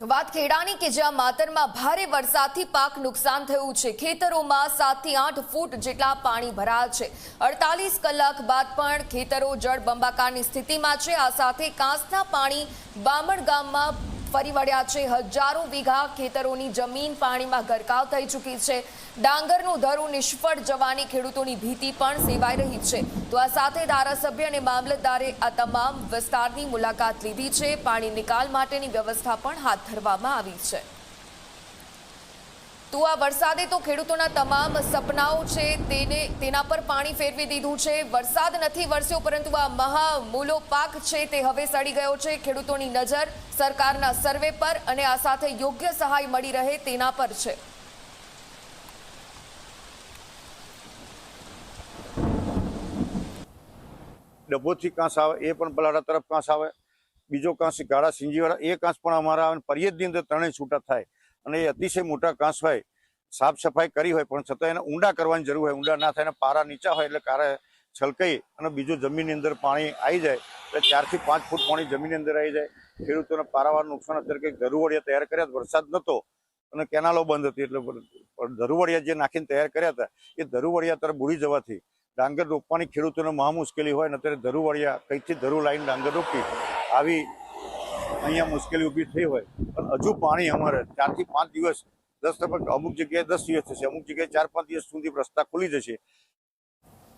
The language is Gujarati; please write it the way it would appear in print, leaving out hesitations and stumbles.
વાત ખેડાની કે જ્યાં માતરમાં ભારે વરસાદથી પાક નુકસાન થયું છે। ખેતરોમાં 7 થી 8 ફૂટ જેટલા પાણી ભરાયા છે। 48 કલાક બાદ પણ ખેતરો જળબંબાકારની સ્થિતિમાં છે। આ સાથે કાંસના પાણી બામણ ગામમાં ફરી વળ્યા છે। હજારો વીઘા ખેતરોની જમીન પાણીમાં ગરકાવ થઈ ચૂકી છે। ડાંગરનું ધરું નિષ્ફળ જવાની ખેડૂતોની ભીતિ પણ સેવાઈ રહી છે। તો આ સાથે ધારાસભ્ય અને મામલતદારે આ તમામ વિસ્તારની મુલાકાત લીધી છે। પાણી નિકાલ માટેની વ્યવસ્થા પણ હાથ ધરવામાં આવી છે। તો આ વરસાદે તો ખેડૂતોના તમામ સપનાઓ છે તેના પર પાણી ફેરવી દીધું છે। વરસાદ નથી વરસ્યો પરંતુ આ મહામૂલો પાક છે તે હવે સડી ગયો છે। ખેડૂતોની નજર સરકારના સર્વે પર અને આ સાથે યોગ્ય સહાય મળી રહે તેના પર છે। ડભોથી કાંસ આવે એ પણ બલાડા તરફ કાંસ આવે, બીજો કાંસ ગાળા સિંજીવાળા એ કાંસ પણ અમારા આવે। પરિયદની અંદર ત્રણેય છૂટા થાય અને એ અતિશય મોટા કાંસ હોય, સાફ સફાઈ કરી હોય પણ છતાં એને ઊંડા કરવાની જરૂર હોય। ઊંડા ના થાય, પારા નીચા હોય એટલે કારે છલકાઈ અને બીજું જમીનની અંદર પાણી આવી જાય એટલે 4 થી 5 ફૂટ પાણી જમીનની અંદર આવી જાય। ખેડૂતોને પારાવાર નુકસાન અત્યારે કંઈક ધરુવડિયા તૈયાર કર્યા, વરસાદ નહોતો અને કેનાલો બંધ હતી એટલે ધરુવડિયા જે નાખીને તૈયાર કર્યા હતા એ ધરુવડિયા તરફ બુડી જવાથી ડાંગર રોપવાની ખેડૂતોને મહા મુશ્કેલી હોય ને અત્યારે ધરુવડિયા કંઈકથી ધરુ લાઈન ડાંગર રોપી આવી અહીંયા મુશ્કેલી ઊભી થઈ હોય પણ હજુ પાણી અમારે 4 થી 5 દિવસ 10 અમુક જગ્યાએ 10 દિવસ થશે, અમુક જગ્યાએ 4-5 દિવસ સુધી રસ્તા ખુલી જશે